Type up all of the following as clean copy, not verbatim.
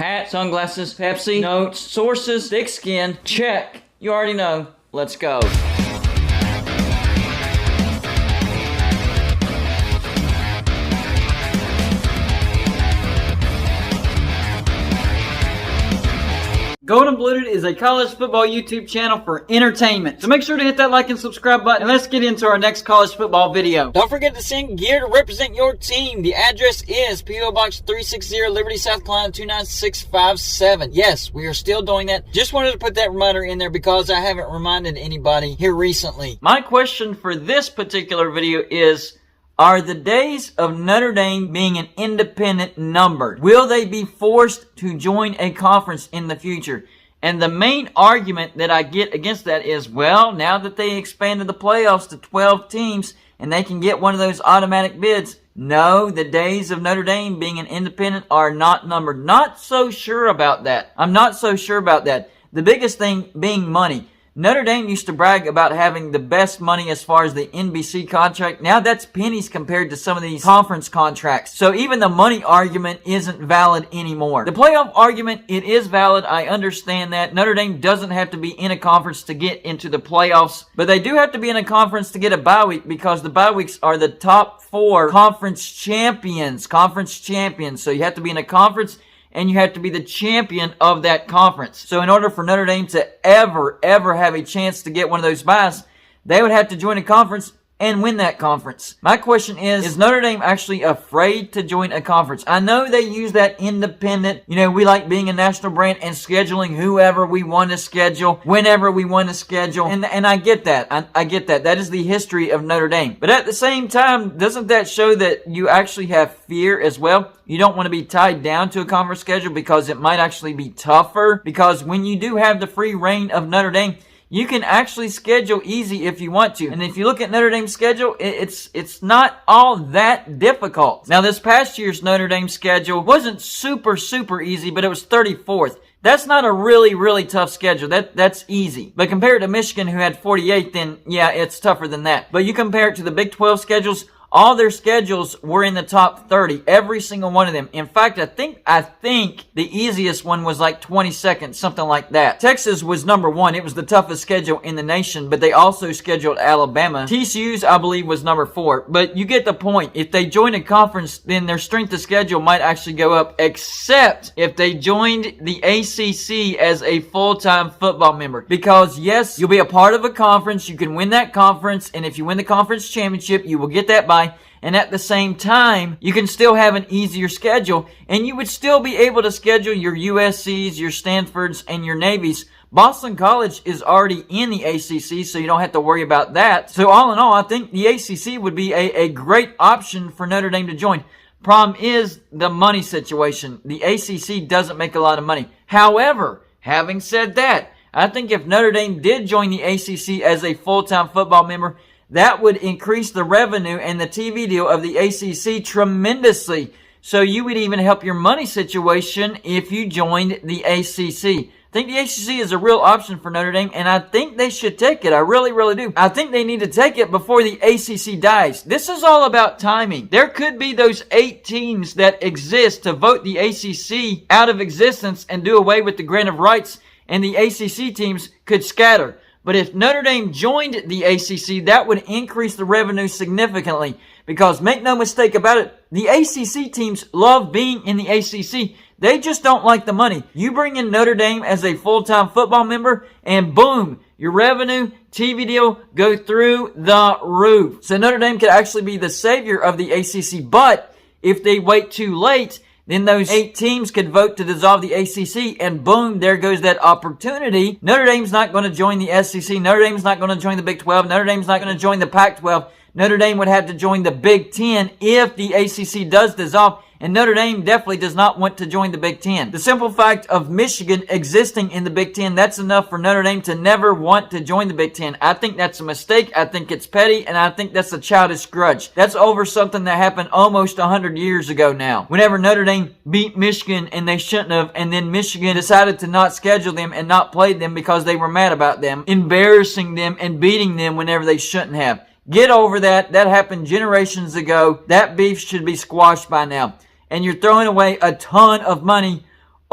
Hat, sunglasses, Pepsi, notes, sources, thick skin, check. You already know. Let's go. Golden Blooded is a college football YouTube channel for entertainment. So make sure to hit that like and subscribe button, and let's get into our next college football video. Don't forget to send gear to represent your team. The address is P.O. Box 360, Liberty, South Carolina 29657. Yes, we are still doing that. Just wanted to put that reminder in there because I haven't reminded anybody here recently. My question for this particular video is, are the days of Notre Dame being an independent numbered? Will they be forced to join a conference in the future? And the main argument that I get against that is, well, now that they expanded the playoffs to 12 teams and they can get one of those automatic bids, no, the days of Notre Dame being an independent are not numbered. Not so sure about that. I'm not so sure about that. The biggest thing being money. Notre Dame used to brag about having the best money as far as the NBC contract. Now that's pennies compared to some of these conference contracts. So even the money argument isn't valid anymore. The playoff argument, it is valid. I understand that. Notre Dame doesn't have to be in a conference to get into the playoffs, but they do have to be in a conference to get a bye week because the bye weeks are the top 4 conference champions. So you have to be in a conference and you have to be the champion of that conference. So in order for Notre Dame to ever have a chance to get one of those byes, they would have to join a conference and win that conference. My question is Notre Dame actually afraid to join a conference? I know they use that independent, we like being a national brand and scheduling whoever we want to schedule, whenever we want to schedule. And I get that. I get that. That is the history of Notre Dame. But at the same time, doesn't that show that you actually have fear as well? You don't want to be tied down to a conference schedule because it might actually be tougher. Because when you do have the free reign of Notre Dame, you can actually schedule easy if you want to. And if you look at Notre Dame's schedule, it's not all that difficult. Now, this past year's Notre Dame schedule wasn't super easy, but it was 34th. That's not a really tough schedule. That's easy. But compared to Michigan, who had 48th, then yeah, it's tougher than that. But you compare it to the Big 12 schedules, all their schedules were in the top 30, every single one of them. In fact, I think the easiest one was like 22nd, something like that. Texas was number 1. It was the toughest schedule in the nation, but they also scheduled Alabama. TCU's, I believe, was number 4. But you get the point. If they join a conference, then their strength of schedule might actually go up, except if they joined the ACC as a full-time football member. Because yes, you'll be a part of a conference, you can win that conference, and if you win the conference championship, you will get that bye. And at the same time, you can still have an easier schedule, and you would still be able to schedule your USCs, your Stanfords, and your Navies. Boston College is already in the ACC, so you don't have to worry about that. So all in all, I think the ACC would be a great option for Notre Dame to join. Problem is the money situation. The ACC doesn't make a lot of money. However, having said that, I think if Notre Dame did join the ACC as a full-time football member, that would increase the revenue and the TV deal of the ACC tremendously. So you would even help your money situation if you joined the ACC. I think the ACC is a real option for Notre Dame, and I think they should take it. I really do. I think they need to take it before the ACC dies. This is all about timing. There could be those 8 teams that exist to vote the ACC out of existence and do away with the grant of rights, and the ACC teams could scatter. But if Notre Dame joined the ACC, that would increase the revenue significantly. Because make no mistake about it, the ACC teams love being in the ACC. They just don't like the money. You bring in Notre Dame as a full-time football member, and boom, your revenue, TV deal go through the roof. So Notre Dame could actually be the savior of the ACC. But if they wait too late, then those 8 teams could vote to dissolve the ACC, and boom, there goes that opportunity. Notre Dame's not going to join the SEC. Notre Dame's not going to join the Big 12. Notre Dame's not going to join the Pac-12. Notre Dame would have to join the Big 10 if the ACC does dissolve. And Notre Dame definitely does not want to join the Big 10. The simple fact of Michigan existing in the Big 10, that's enough for Notre Dame to never want to join the Big 10. I think that's a mistake. I think it's petty, and I think that's a childish grudge. That's over something that happened almost 100 years ago now. Whenever Notre Dame beat Michigan and they shouldn't have, and then Michigan decided to not schedule them and not play them because they were mad about them, embarrassing them and beating them whenever they shouldn't have. Get over that. That happened generations ago. That beef should be squashed by now. And you're throwing away a ton of money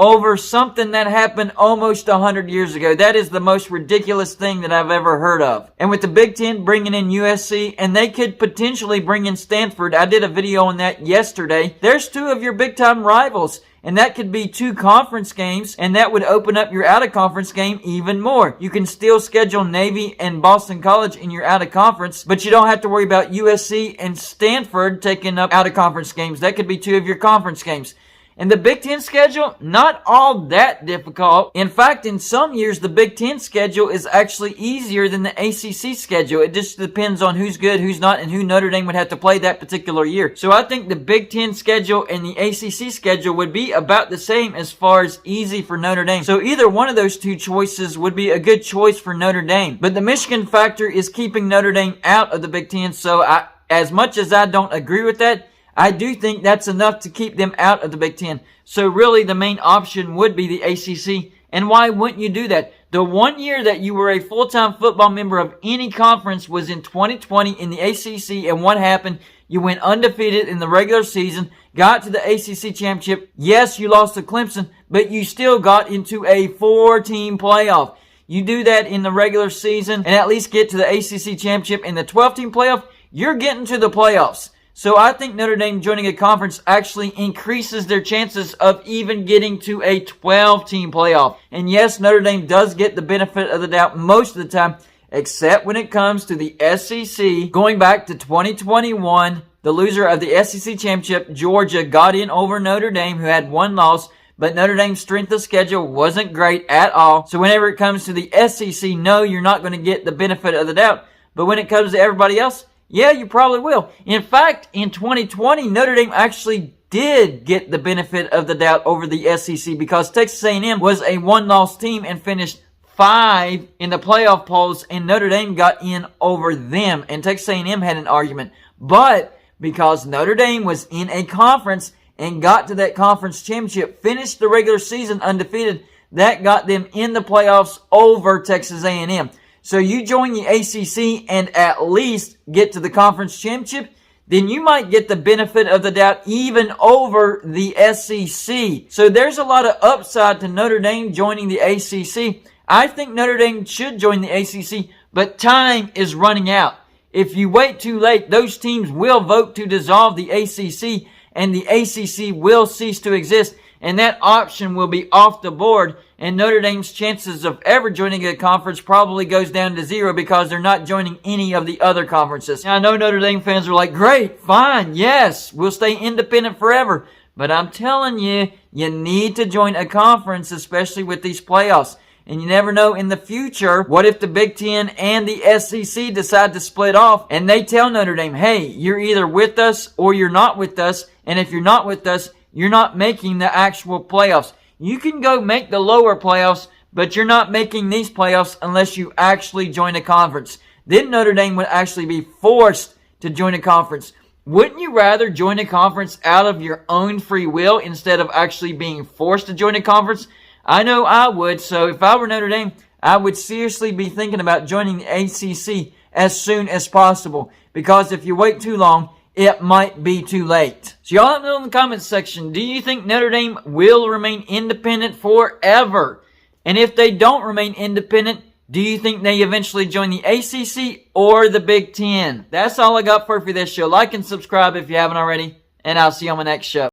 over something that happened almost 100 years ago. That is the most ridiculous thing that I've ever heard of. And with the Big Ten bringing in USC, and they could potentially bring in Stanford, I did a video on that yesterday. There's two of your big-time rivals. And that could be 2 conference games, and that would open up your out-of-conference game even more. You can still schedule Navy and Boston College in your out-of-conference, but you don't have to worry about USC and Stanford taking up out-of-conference games. That could be 2 of your conference games. And the Big Ten schedule, not all that difficult. In fact, in some years, the Big Ten schedule is actually easier than the ACC schedule. It just depends on who's good, who's not, and who Notre Dame would have to play that particular year. So I think the Big Ten schedule and the ACC schedule would be about the same as far as easy for Notre Dame. So either one of those 2 choices would be a good choice for Notre Dame. But the Michigan factor is keeping Notre Dame out of the Big Ten. So as much as I don't agree with that, I do think that's enough to keep them out of the Big Ten. So really the main option would be the ACC. And why wouldn't you do that? The one year that you were a full-time football member of any conference was in 2020 in the ACC. And what happened? You went undefeated in the regular season, got to the ACC championship. Yes, you lost to Clemson, but you still got into a 4-team playoff. You do that in the regular season and at least get to the ACC championship in the 12-team playoff, you're getting to the playoffs. So I think Notre Dame joining a conference actually increases their chances of even getting to a 12-team playoff. And yes, Notre Dame does get the benefit of the doubt most of the time, except when it comes to the SEC. Going back to 2021, the loser of the SEC championship, Georgia, got in over Notre Dame, who had 1 loss. But Notre Dame's strength of schedule wasn't great at all. So whenever it comes to the SEC, no, you're not going to get the benefit of the doubt. But when it comes to everybody else, yeah, you probably will. In fact, in 2020, Notre Dame actually did get the benefit of the doubt over the SEC because Texas A&M was a 1-loss team and finished 5 in the playoff polls, and Notre Dame got in over them, and Texas A&M had an argument. But because Notre Dame was in a conference and got to that conference championship, finished the regular season undefeated, that got them in the playoffs over Texas A&M. So you join the ACC and at least get to the conference championship, then you might get the benefit of the doubt even over the SEC. So there's a lot of upside to Notre Dame joining the ACC. I think Notre Dame should join the ACC, but time is running out. If you wait too late, those teams will vote to dissolve the ACC, and the ACC will cease to exist, and that option will be off the board, and Notre Dame's chances of ever joining a conference probably goes down to 0 because they're not joining any of the other conferences. Now, I know Notre Dame fans are like, great, fine, yes, we'll stay independent forever. But I'm telling you, you need to join a conference, especially with these playoffs. And you never know in the future, what if the Big Ten and the SEC decide to split off and they tell Notre Dame, hey, you're either with us or you're not with us. And if you're not with us, you're not making the actual playoffs. You can go make the lower playoffs, but you're not making these playoffs unless you actually join a conference. Then Notre Dame would actually be forced to join a conference. Wouldn't you rather join a conference out of your own free will instead of actually being forced to join a conference? I know I would. So if I were Notre Dame, I would seriously be thinking about joining the ACC as soon as possible. Because if you wait too long, it might be too late. So y'all let me know in the comments section, do you think Notre Dame will remain independent forever? And if they don't remain independent, do you think they eventually join the ACC or the Big Ten? That's all I got for this show. Like and subscribe if you haven't already, and I'll see you on my next show.